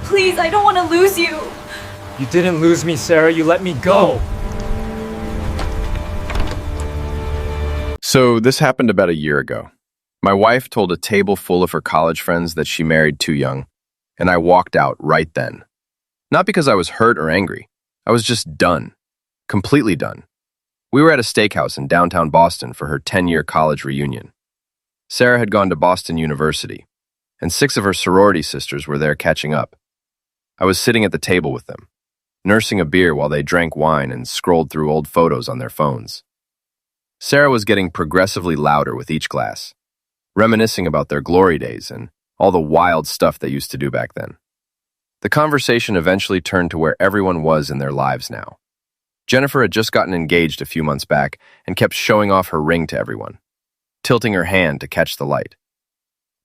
Please, I don't want to lose you. You didn't lose me, Sarah. You let me go. So this happened about a year ago. My wife told a table full of her college friends that she married too young, and I walked out right then. Not because I was hurt or angry. I was just done. Completely done. We were at a steakhouse in downtown Boston for her 10-year college reunion. Sarah had gone to Boston University, and 6 of her sorority sisters were there catching up. I was sitting at the table with them, nursing a beer while they drank wine and scrolled through old photos on their phones. Sarah was getting progressively louder with each glass, reminiscing about their glory days and all the wild stuff they used to do back then. The conversation eventually turned to where everyone was in their lives now. Jennifer had just gotten engaged a few months back and kept showing off her ring to everyone, tilting her hand to catch the light.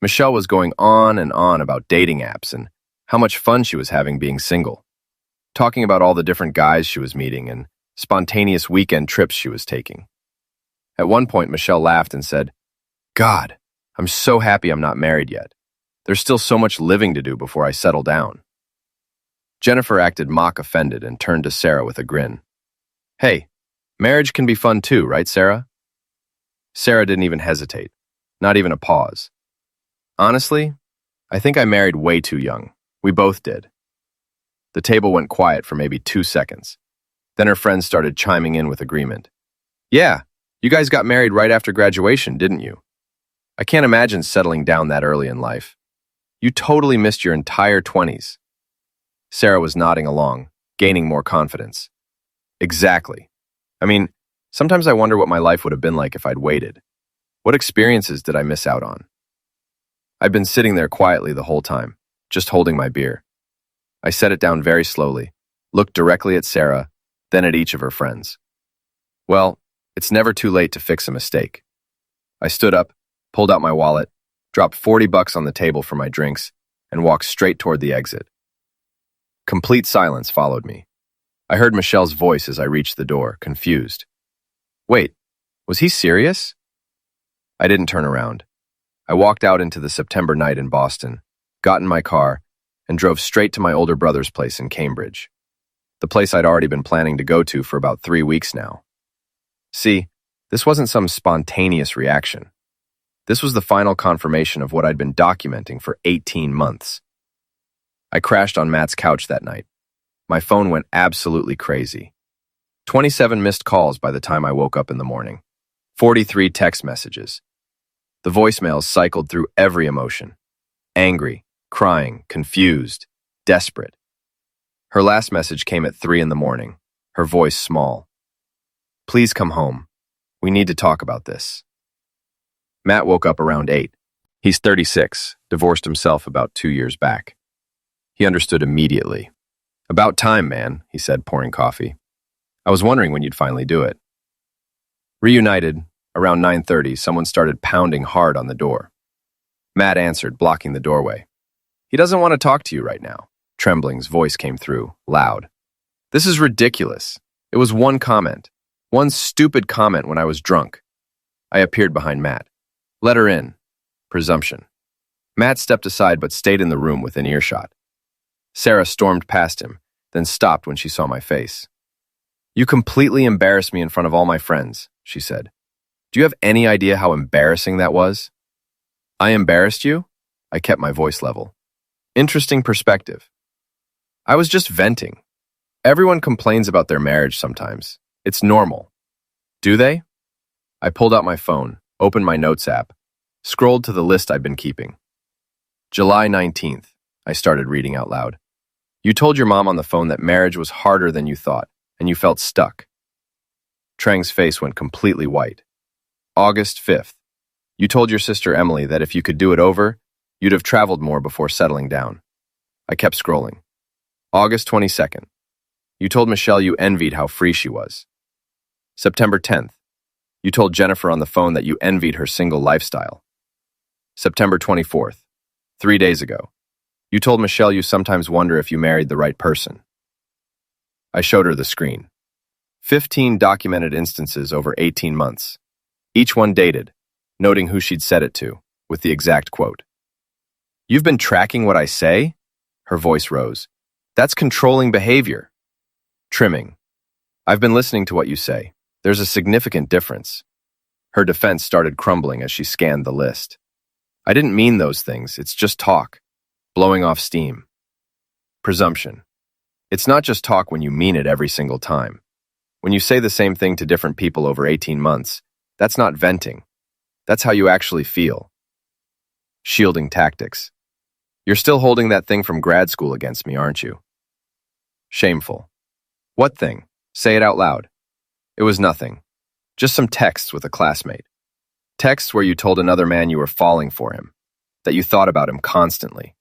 Michelle was going on and on about dating apps and how much fun she was having being single, talking about all the different guys she was meeting and spontaneous weekend trips she was taking. At one point, Michelle laughed and said, "God, I'm so happy I'm not married yet. There's still so much living to do before I settle down." Jennifer acted mock offended and turned to Sarah with a grin. "Hey, marriage can be fun too, right, Sarah?" Sarah didn't even hesitate, not even a pause. "Honestly, I think I married way too young. We both did." The table went quiet for maybe 2 seconds. Then her friends started chiming in with agreement. "Yeah, you guys got married right after graduation, didn't you? I can't imagine settling down that early in life. You totally missed your entire 20s. Sarah was nodding along, gaining more confidence. "Exactly. I mean, sometimes I wonder what my life would have been like if I'd waited. What experiences did I miss out on?" I'd been sitting there quietly the whole time, just holding my beer. I set it down very slowly, looked directly at Sarah, then at each of her friends. Well, it's never too late to fix a mistake. I stood up, pulled out my wallet, dropped $40 on the table for my drinks, and walked straight toward the exit. Complete silence followed me. I heard Michelle's voice as I reached the door, confused. Wait, was he serious? I didn't turn around. I walked out into the September night in Boston, got in my car, and drove straight to my older brother's place in Cambridge, the place I'd already been planning to go to for about 3 weeks now. See, this wasn't some spontaneous reaction. This was the final confirmation of what I'd been documenting for 18 months. I crashed on Matt's couch that night. My phone went absolutely crazy. 27 missed calls by the time I woke up in the morning. 43 text messages. The voicemails cycled through every emotion. Angry, crying, confused, desperate. Her last message came at 3 in the morning, her voice small. "Please come home. We need to talk about this." Matt woke up around 8. He's 36, divorced himself about 2 years back. He understood immediately. "About time, man," he said, pouring coffee. "I was wondering when you'd finally do it." Reunited, around 9:30, someone started pounding hard on the door. Matt answered, blocking the doorway. "He doesn't want to talk to you right now." Trembling's voice came through, loud. "This is ridiculous. It was one comment. One stupid comment when I was drunk." I appeared behind Matt. "Let her in." Presumption. Matt stepped aside but stayed in the room within earshot. Sarah stormed past him, then stopped when she saw my face. "You completely embarrassed me in front of all my friends," she said. "Do you have any idea how embarrassing that was?" "I embarrassed you?" I kept my voice level. "Interesting perspective." "I was just venting. Everyone complains about their marriage sometimes. It's normal." "Do they?" I pulled out my phone, opened my notes app, scrolled to the list I'd been keeping. July 19th, I started reading out loud. "You told your mom on the phone that marriage was harder than you thought, and you felt stuck." Trang's face went completely white. August 5th, you told your sister Emily that if you could do it over, you'd have traveled more before settling down. I kept scrolling. August 22nd, you told Michelle you envied how free she was. September 10th, you told Jennifer on the phone that you envied her single lifestyle. September 24th, 3 days ago, you told Michelle you sometimes wonder if you married the right person. I showed her the screen. 15 documented instances over 18 months. Each one dated, noting who she'd said it to, with the exact quote. "You've been tracking what I say?" Her voice rose. That's controlling behavior. Trimming. I've been listening to what you say. There's a significant difference. Her defense started crumbling as she scanned the list. I didn't mean those things. It's just talk. Blowing off steam. Presumption. It's not just talk when you mean it every single time. When you say the same thing to different people over 18 months, that's not venting. That's how you actually feel. Shielding tactics. You're still holding that thing from grad school against me, aren't you? Shameful. What thing? Say it out loud. It was nothing. Just some texts with a classmate. Texts where you told another man you were falling for him, that you thought about him constantly.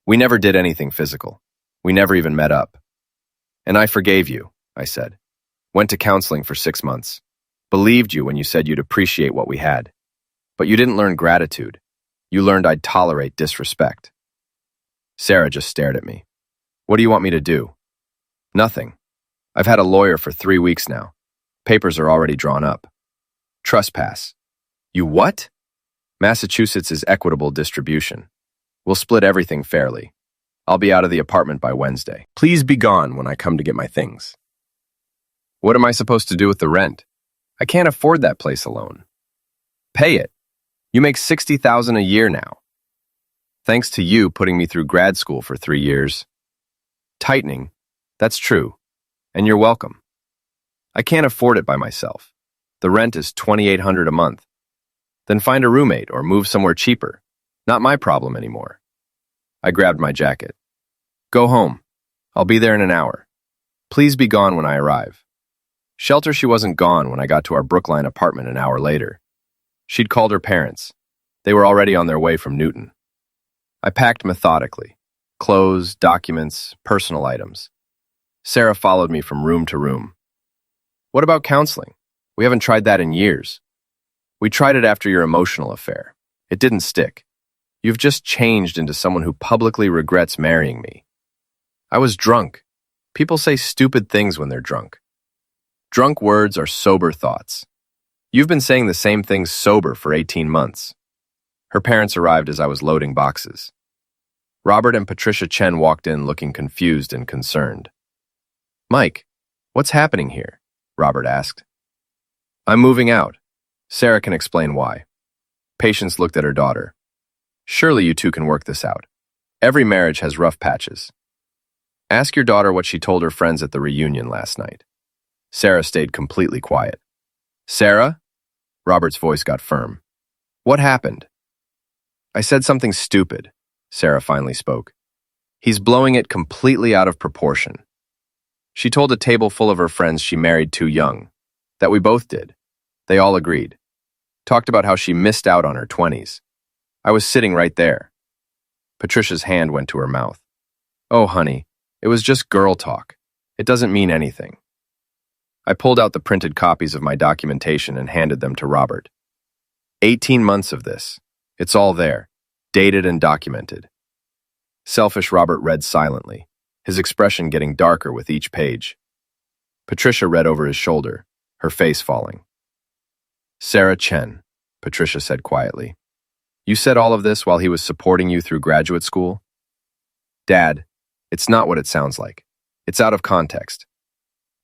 We never did anything physical. We never even met up. And I forgave you, I said. Went to counseling for 6 months. Believed you when you said you'd appreciate what we had. But you didn't learn gratitude. You learned I'd tolerate disrespect. Sarah just stared at me. What do you want me to do? Nothing. I've had a lawyer for 3 weeks now. Papers are already drawn up. Trespass. You what? Massachusetts is equitable distribution. We'll split everything fairly. I'll be out of the apartment by Wednesday. Please be gone when I come to get my things. What am I supposed to do with the rent? I can't afford that place alone. Pay it. You make $60,000 a year now. Thanks to you putting me through grad school for 3 years. Tightening. That's true. And you're welcome. I can't afford it by myself. The rent is $2,800 a month. Then find a roommate or move somewhere cheaper. Not my problem anymore. I grabbed my jacket. Go home. I'll be there in an hour. Please be gone when I arrive. Shelter she wasn't gone when I got to our Brookline apartment an hour later. She'd called her parents. They were already on their way from Newton. I packed methodically. Clothes, documents, personal items. Sarah followed me from room to room. What about counseling? We haven't tried that in years. We tried it after your emotional affair. It didn't stick. You've just changed into someone who publicly regrets marrying me. I was drunk. People say stupid things when they're drunk. Drunk words are sober thoughts. You've been saying the same things sober for 18 months. Her parents arrived as I was loading boxes. Robert and Patricia Chen walked in looking confused and concerned. Mike, what's happening here? Robert asked. I'm moving out. Sarah can explain why. Patience looked at her daughter. Surely you two can work this out. Every marriage has rough patches. Ask your daughter what she told her friends at the reunion last night. Sarah stayed completely quiet. Sarah? Robert's voice got firm. What happened? I said something stupid, Sarah finally spoke. He's blowing it completely out of proportion. She told a table full of her friends she married too young. That we both did. They all agreed. Talked about how she missed out on her 20s. I was sitting right there. Patricia's hand went to her mouth. Oh, honey, it was just girl talk. It doesn't mean anything. I pulled out the printed copies of my documentation and handed them to Robert. 18 months of this. It's all there, dated and documented. Selfish Robert read silently, his expression getting darker with each page. Patricia read over his shoulder, her face falling. Sarah Chen, Patricia said quietly. You said all of this while he was supporting you through graduate school? Dad, it's not what it sounds like. It's out of context.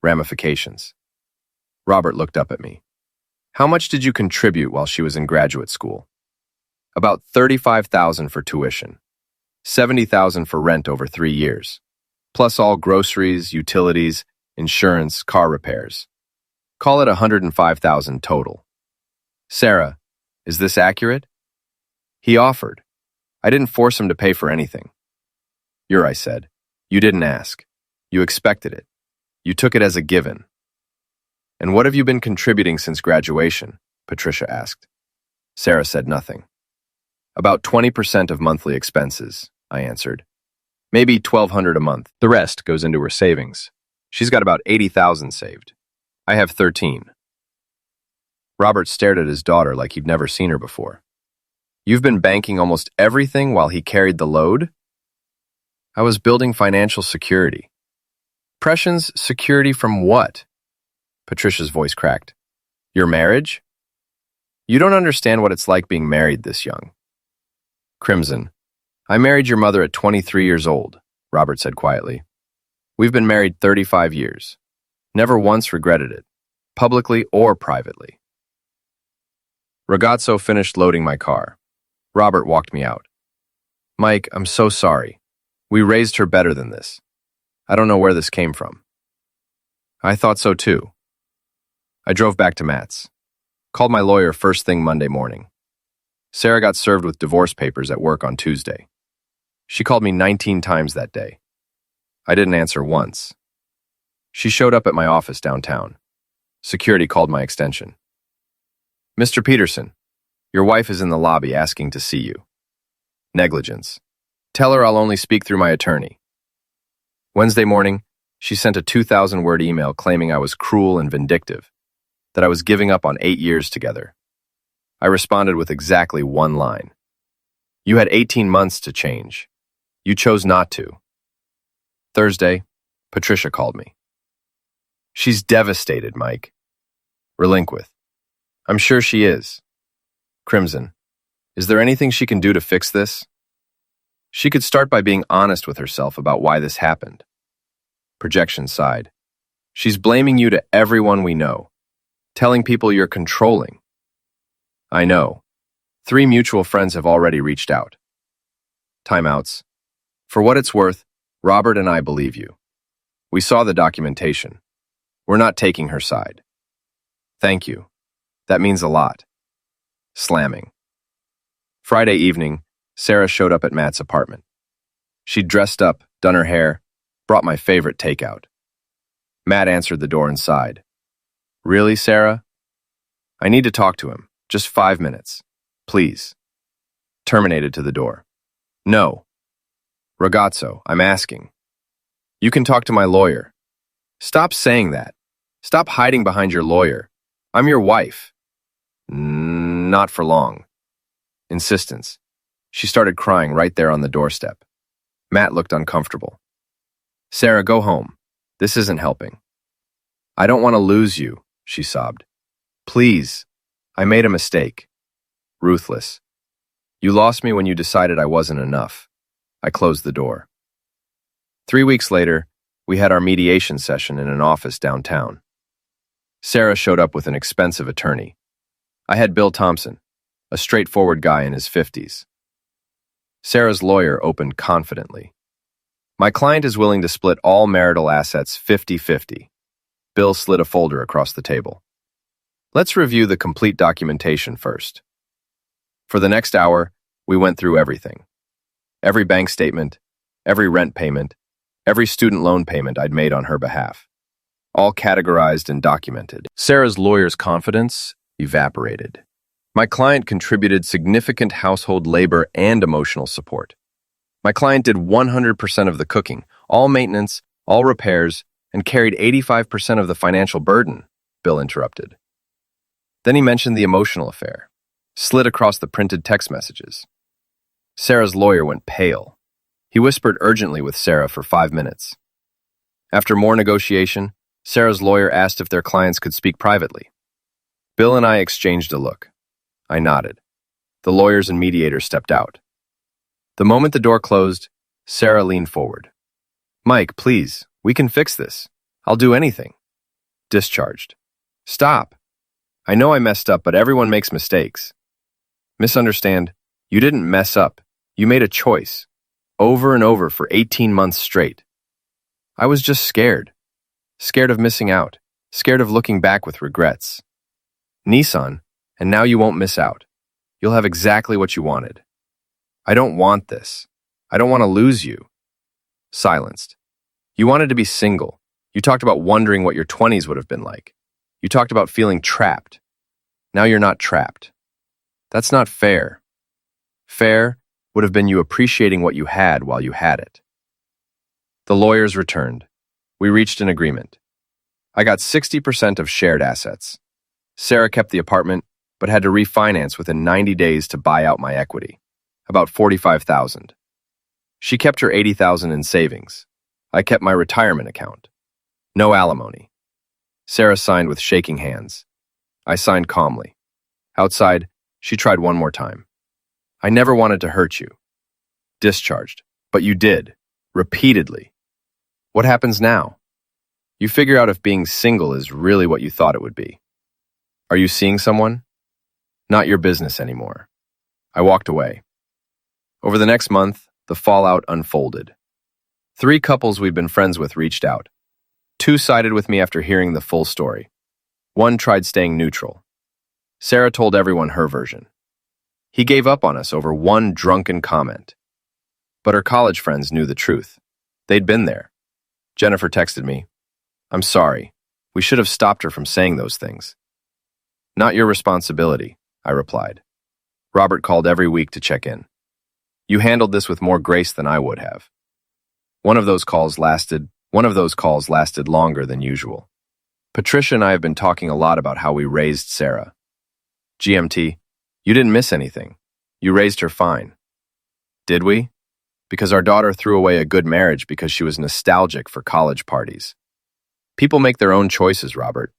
Ramifications. Robert looked up at me. How much did you contribute while she was in graduate school? About $35,000 for tuition, $70,000 for rent over 3 years, plus all groceries, utilities, insurance, car repairs. Call it $105,000 total. Sarah, is this accurate? He offered. I didn't force him to pay for anything. I said. You didn't ask. You expected it. You took it as a given. And what have you been contributing since graduation? Patricia asked. Sarah said nothing. About 20% of monthly expenses, I answered. Maybe $1,200 a month. The rest goes into her savings. She's got about $80,000 saved. I have 13. Robert stared at his daughter like he'd never seen her before. You've been banking almost everything while he carried the load? I was building financial security. Prescience security from what? Patricia's voice cracked. Your marriage? You don't understand what it's like being married this young. Crimson. I married your mother at 23 years old. Robert said quietly. We've been married 35 years. Never once regretted it, publicly or privately. Ragazzo finished loading my car. Robert walked me out. Mike, I'm so sorry. We raised her better than this. I don't know where this came from. I thought so too. I drove back to Matt's. Called my lawyer first thing Monday morning. Sarah got served with divorce papers at work on Tuesday. She called me 19 times that day. I didn't answer once. She showed up at my office downtown. Security called my extension. Mr. Peterson, your wife is in the lobby asking to see you. Negligence. Tell her I'll only speak through my attorney. Wednesday morning, she sent a 2,000-word email claiming I was cruel and vindictive, that I was giving up on 8 years together. I responded with exactly one line. You had 18 months to change. You chose not to. Thursday, Patricia called me. She's devastated, Mike. Relinquith. I'm sure she is. Crimson. Is there anything she can do to fix this? She could start by being honest with herself about why this happened. Projection sighed. She's blaming you to everyone we know, telling people you're controlling. I know. 3 mutual friends have already reached out. Timeouts. For what it's worth, Robert and I believe you. We saw the documentation. We're not taking her side. Thank you. That means a lot. Slamming. Friday evening, Sarah showed up at Matt's apartment. She'd dressed up, done her hair, brought my favorite takeout. Matt answered the door and sighed. Really, Sarah? I need to talk to him. Just 5 minutes. Please. Terminated to the door. No. Ragazzo, I'm asking. You can talk to my lawyer. Stop saying that. Stop hiding behind your lawyer. I'm your wife. Not for long. Insistence. She started crying right there on the doorstep. Matt looked uncomfortable. Sarah, go home. This isn't helping. I don't want to lose you, she sobbed. Please. I made a mistake. Ruthless. You lost me when you decided I wasn't enough. I closed the door. 3 weeks later, we had our mediation session in an office downtown. Sarah showed up with an expensive attorney. I had Bill Thompson, a straightforward guy in his 50s. Sarah's lawyer opened confidently. My client is willing to split all marital assets 50-50. Bill slid a folder across the table. Let's review the complete documentation first. For the next hour, we went through everything. Every bank statement, every rent payment, every student loan payment I'd made on her behalf. All categorized and documented. Sarah's lawyer's confidence evaporated. My client contributed significant household labor and emotional support. My client did 100% of the cooking, all maintenance, all repairs, and carried 85% of the financial burden, Bill interrupted. Then he mentioned the emotional affair, slid across the printed text messages. Sarah's lawyer went pale. He whispered urgently with Sarah for 5 minutes. After more negotiation, Sarah's lawyer asked if their clients could speak privately. Bill and I exchanged a look. I nodded. The lawyers and mediators stepped out. The moment the door closed, Sarah leaned forward. Mike, please, we can fix this. I'll do anything. Discharged. Stop. I know I messed up, but everyone makes mistakes. Misunderstand, you didn't mess up. You made a choice. Over and over for 18 months straight. I was just scared. Scared of missing out. Scared of looking back with regrets. Nissan, and now you won't miss out. You'll have exactly what you wanted. I don't want this. I don't want to lose you. Silenced. You wanted to be single. You talked about wondering what your 20s would have been like. You talked about feeling trapped. Now you're not trapped. That's not fair. Fair would have been you appreciating what you had while you had it. The lawyers returned. We reached an agreement. I got 60% of shared assets. Sarah kept the apartment, but had to refinance within 90 days to buy out my equity, about $45,000. She kept her $80,000 in savings. I kept my retirement account. No alimony. Sarah signed with shaking hands. I signed calmly. Outside, she tried one more time. I never wanted to hurt you. Discharged. But you did. Repeatedly. What happens now? You figure out if being single is really what you thought it would be. Are you seeing someone? Not your business anymore. I walked away. Over the next month, the fallout unfolded. 3 couples we'd been friends with reached out. 2 sided with me after hearing the full story. 1 tried staying neutral. Sarah told everyone her version. He gave up on us over 1 drunken comment. But her college friends knew the truth. They'd been there. Jennifer texted me, "I'm sorry. We should have stopped her from saying those things." "Not your responsibility," I replied. Robert called every week to check in. "You handled this with more grace than I would have." One of those calls lasted longer than usual. Patricia and I have been talking a lot about how we raised Sarah. GMT, you didn't miss anything. You raised her fine. Did we? Because our daughter threw away a good marriage because she was nostalgic for college parties. People make their own choices, Robert.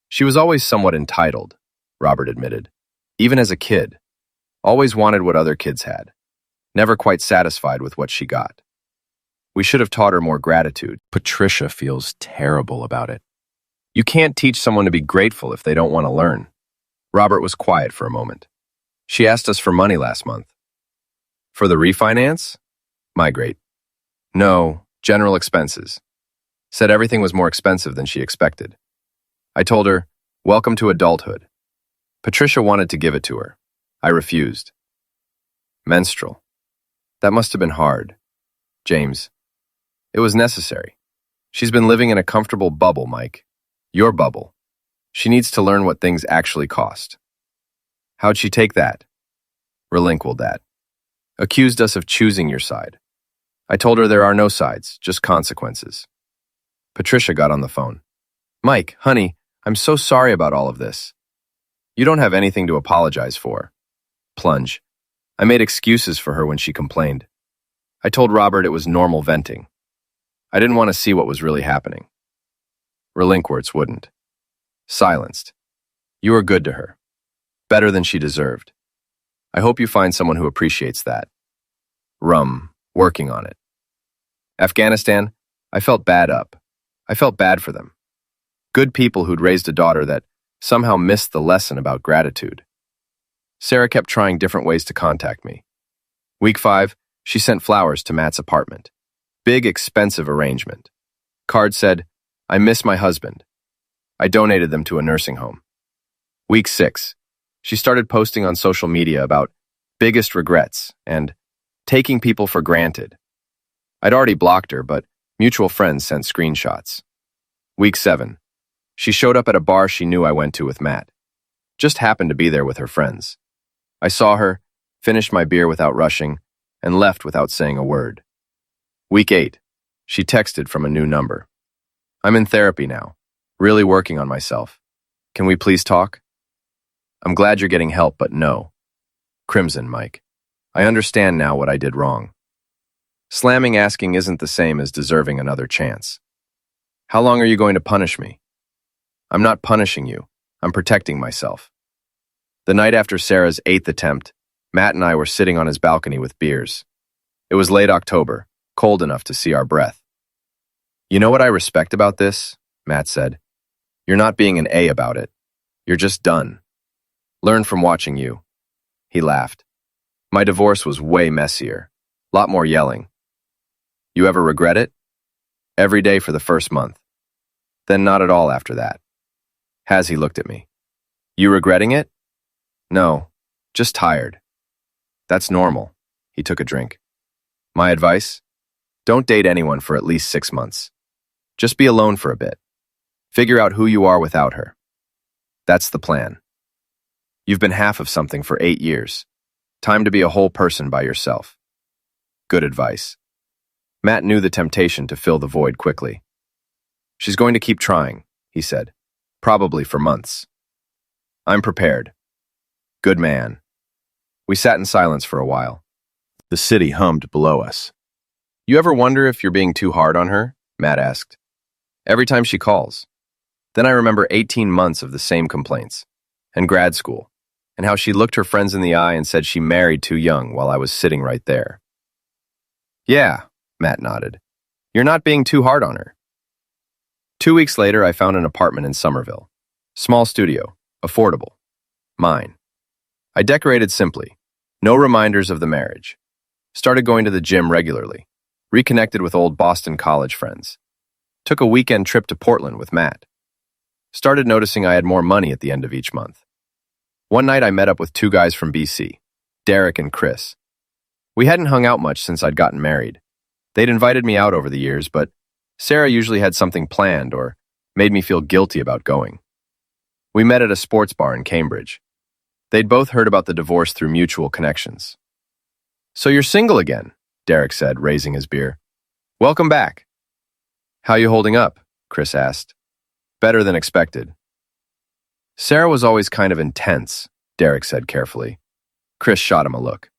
She was always somewhat entitled, Robert admitted. Even as a kid. Always wanted what other kids had. Never quite satisfied with what she got. We should have taught her more gratitude. Patricia feels terrible about it. You can't teach someone to be grateful if they don't want to learn. Robert was quiet for a moment. She asked us for money last month. For the refinance? Migrate. No, general expenses. Said everything was more expensive than she expected. I told her, welcome to adulthood. Patricia wanted to give it to her. I refused. Menstrual. That must have been hard. James. It was necessary. She's been living in a comfortable bubble, Mike. Your bubble. She needs to learn what things actually cost. How'd she take that? Relinquiled that. Accused us of choosing your side. I told her there are no sides, just consequences. Patricia got on the phone. Mike, honey, I'm so sorry about all of this. You don't have anything to apologize for. Plunge. I made excuses for her when she complained. I told Robert it was normal venting. I didn't want to see what was really happening. Relinquirts wouldn't. Silenced. You were good to her. Better than she deserved. I hope you find someone who appreciates that. Working on it. Afghanistan, I felt bad for them. Good people who'd raised a daughter that somehow missed the lesson about gratitude. Sarah kept trying different ways to contact me. Week 5, she sent flowers to Matt's apartment. Big, expensive arrangement. Card said, I miss my husband. I donated them to a nursing home. Week 6, she started posting on social media about biggest regrets and taking people for granted. I'd already blocked her, but mutual friends sent screenshots. Week 7, she showed up at a bar she knew I went to with Matt. Just happened to be there with her friends. I saw her, finished my beer without rushing, and left without saying a word. Week 8, she texted from a new number. I'm in therapy now, really working on myself. Can we please talk? I'm glad you're getting help, but no. Crimson, Mike. I understand now what I did wrong. Slamming asking isn't the same as deserving another chance. How long are you going to punish me? I'm not punishing you. I'm protecting myself. The night after Sarah's 8th attempt, Matt and I were sitting on his balcony with beers. It was late October, cold enough to see our breath. You know what I respect about this? Matt said. You're not being an A about it. You're just done. Learn from watching you. He laughed. My divorce was way messier. Lot more yelling. You ever regret it? Every day for the first month. Then not at all after that. He looked at me. You regretting it? No, just tired. That's normal. He took a drink. My advice? Don't date anyone for at least 6 months. Just be alone for a bit. Figure out who you are without her. That's the plan. You've been half of something for 8 years. Time to be a whole person by yourself. Good advice. Matt knew the temptation to fill the void quickly. She's going to keep trying, he said. Probably for months. I'm prepared. Good man. We sat in silence for a while. The city hummed below us. You ever wonder if you're being too hard on her? Matt asked. Every time she calls. Then I remember 18 months of the same complaints. And grad school. And how she looked her friends in the eye and said she married too young while I was sitting right there. Yeah, Matt nodded. You're not being too hard on her. 2 weeks later, I found an apartment in Somerville. Small studio, affordable. Mine. I decorated simply. No reminders of the marriage. Started going to the gym regularly. Reconnected with old Boston college friends. Took a weekend trip to Portland with Matt. Started noticing I had more money at the end of each month. One night I met up with two guys from BC, Derek and Chris. We hadn't hung out much since I'd gotten married. They'd invited me out over the years, but Sarah usually had something planned or made me feel guilty about going. We met at a sports bar in Cambridge. They'd both heard about the divorce through mutual connections. So you're single again, Derek said, raising his beer. Welcome back. How you holding up? Chris asked. Better than expected. Sarah was always kind of intense, Derek said carefully. Chris shot him a look.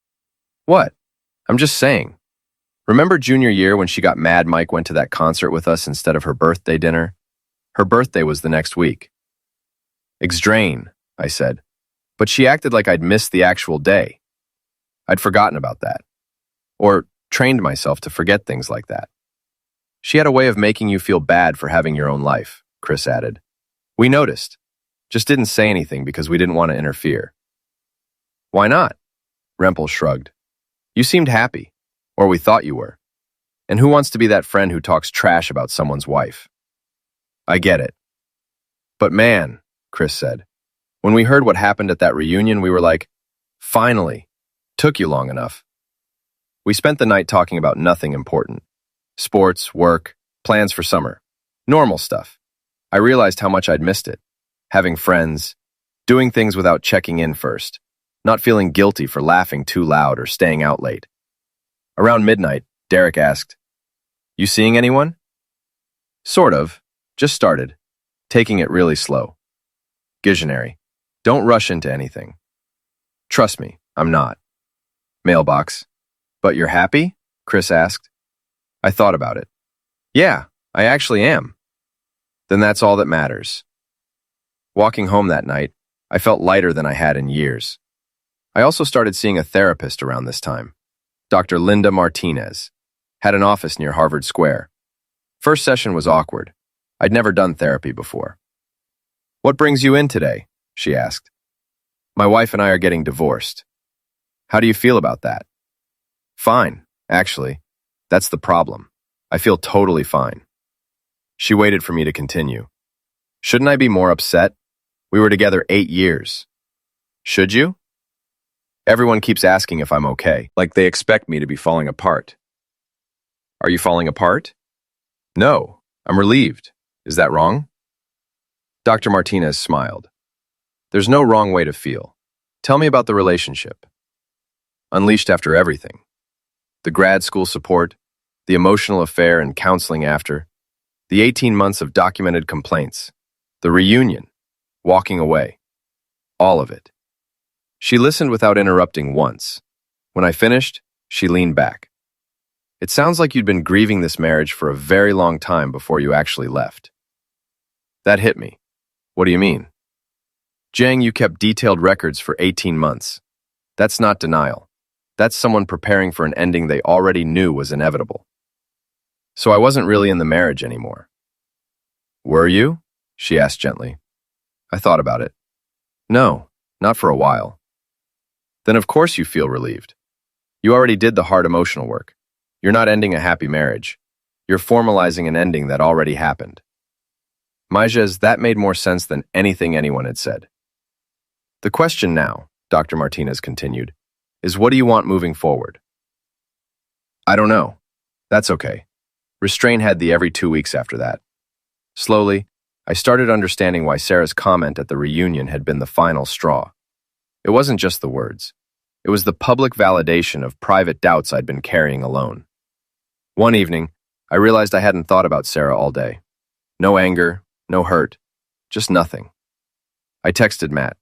What? I'm just saying. Remember junior year when she got mad Mike went to that concert with us instead of her birthday dinner? Her birthday was the next week. Exdrain, I said, but she acted like I'd missed the actual day. I'd forgotten about that. Or trained myself to forget things like that. She had a way of making you feel bad for having your own life, Chris added. We noticed. Just didn't say anything because we didn't want to interfere. Why not? Rempel shrugged. You seemed happy. Or we thought you were. And who wants to be that friend who talks trash about someone's wife? I get it. But man, Chris said, when we heard what happened at that reunion, we were like, finally, took you long enough. We spent the night talking about nothing important. Sports, work, plans for summer. Normal stuff. I realized how much I'd missed it. Having friends, doing things without checking in first, not feeling guilty for laughing too loud or staying out late. Around midnight, Derek asked, You seeing anyone? Sort of. Just started. Taking it really slow. Visionary. Don't rush into anything. Trust me, I'm not. Mailbox. But you're happy? Chris asked. I thought about it. Yeah, I actually am. Then that's all that matters. Walking home that night, I felt lighter than I had in years. I also started seeing a therapist around this time. Dr. Linda Martinez, had an office near Harvard Square. First session was awkward. I'd never done therapy before. What brings you in today? She asked. My wife and I are getting divorced. How do you feel about that? Fine, actually. That's the problem. I feel totally fine. She waited for me to continue. Shouldn't I be more upset? We were together 8 years. Should you? Everyone keeps asking if I'm okay, like they expect me to be falling apart. Are you falling apart? No, I'm relieved. Is that wrong? Dr. Martinez smiled. There's no wrong way to feel. Tell me about the relationship. Unleashed after everything. The grad school support, the emotional affair and counseling after, the 18 months of documented complaints, the reunion, walking away. All of it. She listened without interrupting once. When I finished, she leaned back. It sounds like you'd been grieving this marriage for a very long time before you actually left. That hit me. What do you mean? Jang, you kept detailed records for 18 months. That's not denial. That's someone preparing for an ending they already knew was inevitable. So I wasn't really in the marriage anymore. Were you? She asked gently. I thought about it. No, not for a while. Then of course you feel relieved. You already did the hard emotional work. You're not ending a happy marriage. You're formalizing an ending that already happened. Maijas, that made more sense than anything anyone had said. The question now, Dr. Martinez continued, is what do you want moving forward? I don't know. That's okay. Restraint had the every 2 weeks after that. Slowly, I started understanding why Sarah's comment at the reunion had been the final straw. It wasn't just the words. It was the public validation of private doubts I'd been carrying alone. One evening, I realized I hadn't thought about Sarah all day. No anger, no hurt, just nothing. I texted Matt.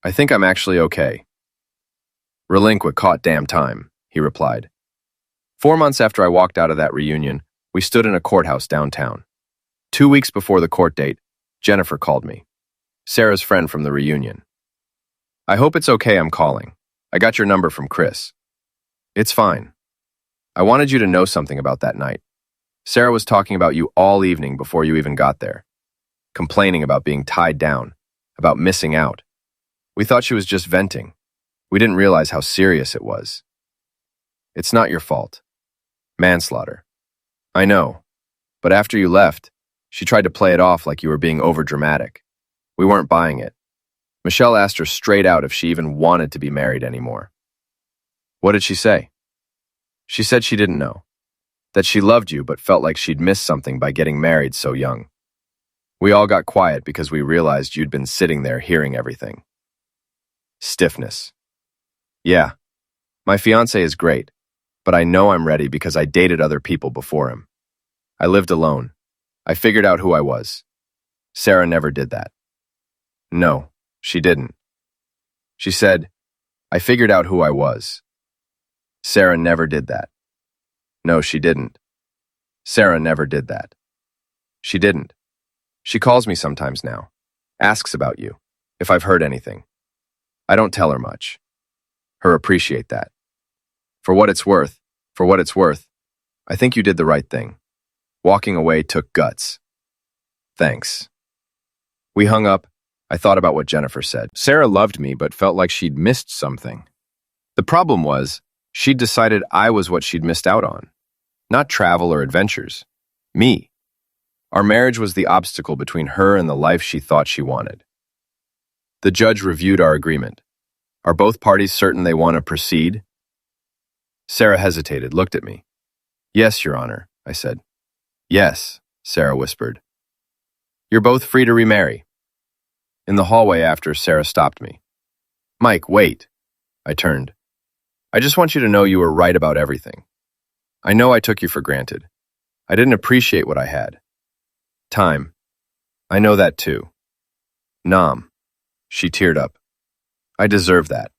I think I'm actually okay. Relinquit caught damn time, he replied. 4 months after I walked out of that reunion, we stood in a courthouse downtown. 2 weeks before the court date, Jennifer called me. Sarah's friend from the reunion. I hope it's okay I'm calling. I got your number from Chris. It's fine. I wanted you to know something about that night. Sarah was talking about you all evening before you even got there, complaining about being tied down, about missing out. We thought she was just venting. We didn't realize how serious it was. It's not your fault. Manslaughter. I know, but after you left, she tried to play it off like you were being overdramatic. We weren't buying it. Michelle asked her straight out if she even wanted to be married anymore. What did she say? She said she didn't know, that she loved you but felt like she'd missed something by getting married so young. We all got quiet because we realized you'd been sitting there hearing everything. Stiffness. Yeah, my fiancé is great, but I know I'm ready because I dated other people before him. I lived alone. I figured out who I was. Sarah never did that. No, she didn't. She said, I figured out who I was. Sarah never did that. No, she didn't. Sarah never did that. She didn't. She calls me sometimes now, asks about you, if I've heard anything. I don't tell her much. Her appreciate that. For what it's worth, I think you did the right thing. Walking away took guts. Thanks. We hung up. I thought about what Jennifer said. Sarah loved me but felt like she'd missed something. The problem was, she'd decided I was what she'd missed out on. Not travel or adventures. Me. Our marriage was the obstacle between her and the life she thought she wanted. The judge reviewed our agreement. Are both parties certain they want to proceed? Sarah hesitated, looked at me. Yes, Your Honor, I said. Yes, Sarah whispered. You're both free to remarry. In the hallway after, Sarah stopped me. Mike, wait. I turned. I just want you to know you were right about everything. I know I took you for granted. I didn't appreciate what I had. Time. I know that too. Nam. She teared up. I deserve that.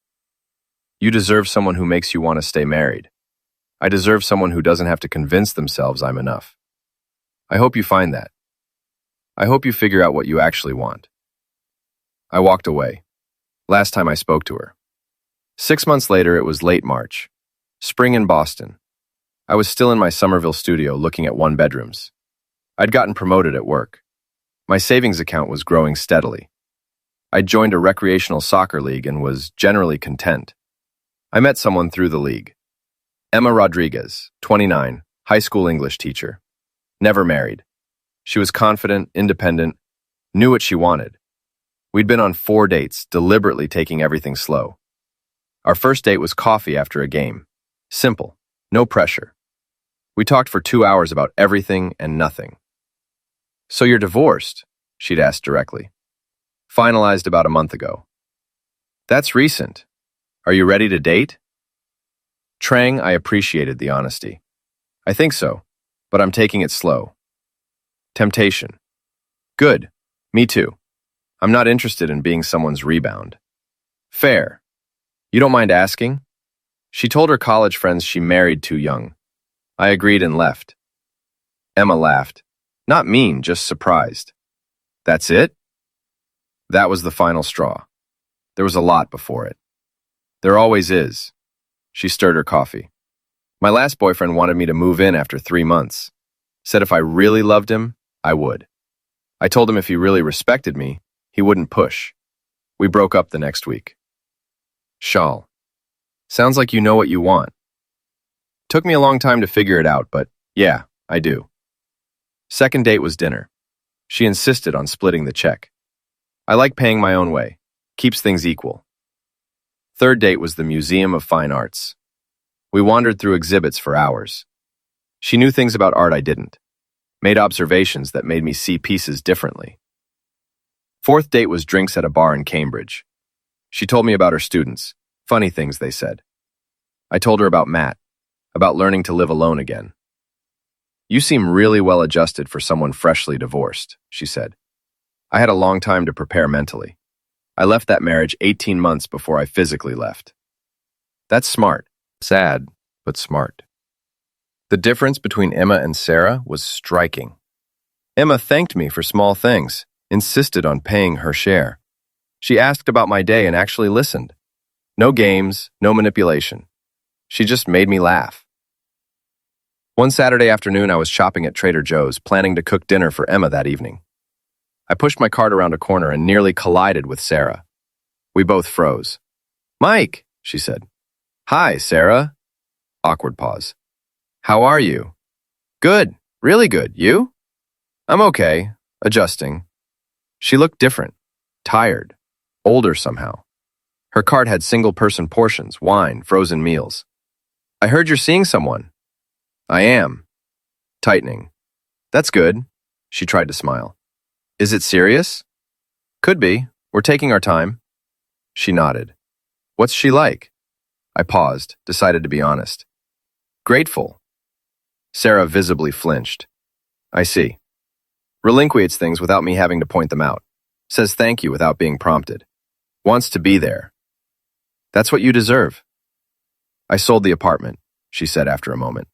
You deserve someone who makes you want to stay married. I deserve someone who doesn't have to convince themselves I'm enough. I hope you find that. I hope you figure out what you actually want. I walked away. Last time I spoke to her. 6 months later, it was late March. Spring in Boston. I was still in my Somerville studio looking at one-bedrooms. I'd gotten promoted at work. My savings account was growing steadily. I'd joined a recreational soccer league and was generally content. I met someone through the league. Emma Rodriguez, 29, high school English teacher. Never married. She was confident, independent, knew what she wanted. We'd been on 4 dates, deliberately taking everything slow. Our first date was coffee after a game. Simple, no pressure. We talked for 2 hours about everything and nothing. So you're divorced? She'd asked directly. Finalized about a month ago. That's recent. Are you ready to date? Trang, I appreciated the honesty. I think so, but I'm taking it slow. Temptation. Good. Me too. I'm not interested in being someone's rebound. Fair. You don't mind asking? She told her college friends she married too young. I agreed and left. Emma laughed. Not mean, just surprised. That's it? That was the final straw. There was a lot before it. There always is. She stirred her coffee. My last boyfriend wanted me to move in after 3 months. Said if I really loved him, I would. I told him if he really respected me, he wouldn't push. We broke up the next week. Shal. Sounds like you know what you want. Took me a long time to figure it out, but yeah, I do. Second date was dinner. She insisted on splitting the check. I like paying my own way. Keeps things equal. Third date was the Museum of Fine Arts. We wandered through exhibits for hours. She knew things about art I didn't. Made observations that made me see pieces differently. Fourth date was drinks at a bar in Cambridge. She told me about her students, funny things they said. I told her about Matt, about learning to live alone again. You seem really well adjusted for someone freshly divorced, she said. I had a long time to prepare mentally. I left that marriage 18 months before I physically left. That's smart. Sad, but smart. The difference between Emma and Sarah was striking. Emma thanked me for small things, insisted on paying her share. She asked about my day and actually listened. No games, no manipulation. She just made me laugh. One Saturday afternoon, I was shopping at Trader Joe's, planning to cook dinner for Emma that evening. I pushed my cart around a corner and nearly collided with Sarah. We both froze. "Mike," she said. "Hi, Sarah." Awkward pause. "How are you?" "Good, really good. You?" "I'm okay, adjusting." She looked different, tired, older somehow. Her cart had single-person portions, wine, frozen meals. "I heard you're seeing someone." "I am." Tightening. "That's good." She tried to smile. "Is it serious?" "Could be. We're taking our time." She nodded. "What's she like?" I paused, decided to be honest. "Grateful." Sarah visibly flinched. "I see." Relinquiates things without me having to point them out. Says thank you without being prompted. Wants to be there. "That's what you deserve." "I sold the apartment," she said after a moment.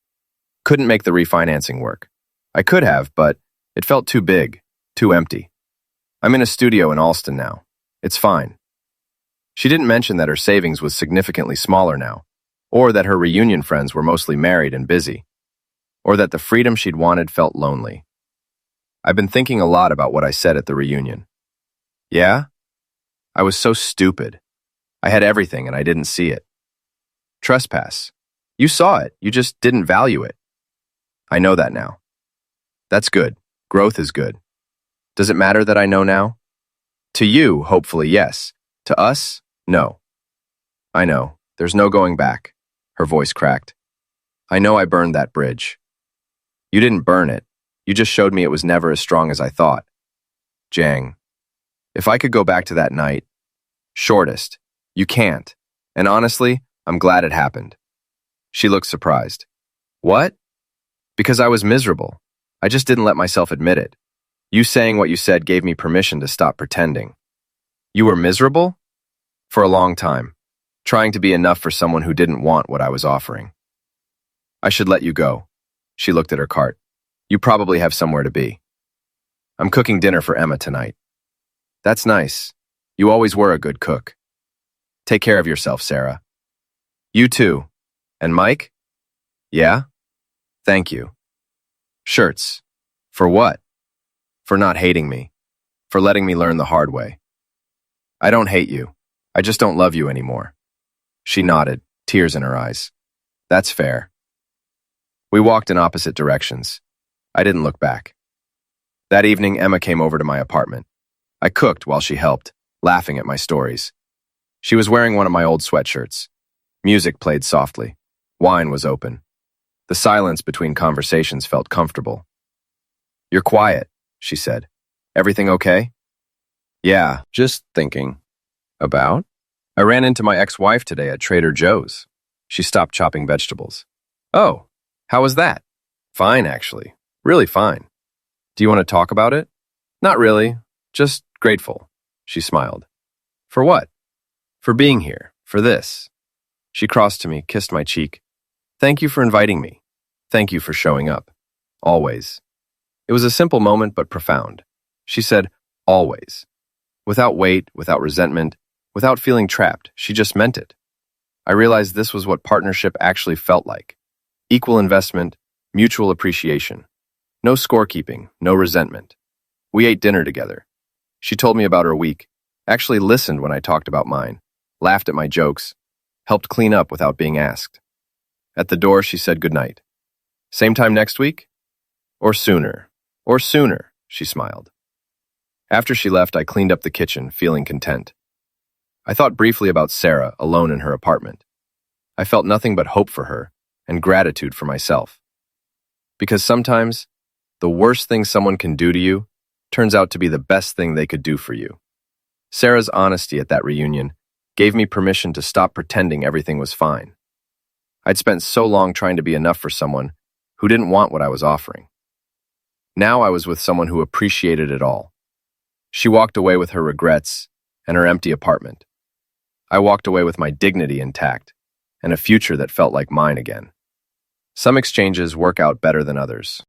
"Couldn't make the refinancing work. I could have, but it felt too big, too empty. I'm in a studio in Alston now. It's fine." She didn't mention that her savings was significantly smaller now, or that her reunion friends were mostly married and busy, or that the freedom she'd wanted felt lonely. I've been thinking a lot about what I said at the reunion. "Yeah? I was so stupid. I had everything and I didn't see it." "Trespass. You saw it, you just didn't value it." "I know that now." "That's good. Growth is good." "Does it matter that I know now?" "To you, hopefully, yes. To us, no." "I know. There's no going back." Her voice cracked. "I know I burned that bridge." "You didn't burn it. You just showed me it was never as strong as I thought." Jang. "If I could go back to that night..." Shortest. "You can't. And honestly, I'm glad it happened." She looked surprised. "What?" "Because I was miserable. I just didn't let myself admit it. You saying what you said gave me permission to stop pretending." "You were miserable?" "For a long time. Trying to be enough for someone who didn't want what I was offering." "I should let you go." She looked at her cart. "You probably have somewhere to be." "I'm cooking dinner for Emma tonight." "That's nice. You always were a good cook." "Take care of yourself, Sarah." "You too." "And Mike?" "Yeah?" "Thank you." "Shirts." "For what?" "For not hating me. For letting me learn the hard way." "I don't hate you. I just don't love you anymore." She nodded, tears in her eyes. "That's fair." We walked in opposite directions. I didn't look back. That evening, Emma came over to my apartment. I cooked while she helped, laughing at my stories. She was wearing one of my old sweatshirts. Music played softly. Wine was open. The silence between conversations felt comfortable. "You're quiet," she said. "Everything okay?" "Yeah, just thinking." "About?" "I ran into my ex-wife today at Trader Joe's." She stopped chopping vegetables. "Oh, how was that?" "Fine, actually. Really fine." "Do you want to talk about it?" "Not really. Just grateful." She smiled. "For what?" "For being here. For this." She crossed to me, kissed my cheek. "Thank you for inviting me. Thank you for showing up. Always." It was a simple moment, but profound. She said, "Always." Without weight, without resentment, without feeling trapped. She just meant it. I realized this was what partnership actually felt like. Equal investment, mutual appreciation. No scorekeeping, no resentment. We ate dinner together. She told me about her week, actually listened when I talked about mine, laughed at my jokes, helped clean up without being asked. At the door, she said goodnight. "Same time next week?" "Or sooner. Or sooner," she smiled. After she left, I cleaned up the kitchen, feeling content. I thought briefly about Sarah, alone in her apartment. I felt nothing but hope for her and gratitude for myself. Because sometimes, the worst thing someone can do to you turns out to be the best thing they could do for you. Sarah's honesty at that reunion gave me permission to stop pretending everything was fine. I'd spent so long trying to be enough for someone who didn't want what I was offering. Now I was with someone who appreciated it all. She walked away with her regrets and her empty apartment. I walked away with my dignity intact and a future that felt like mine again. Some exchanges work out better than others.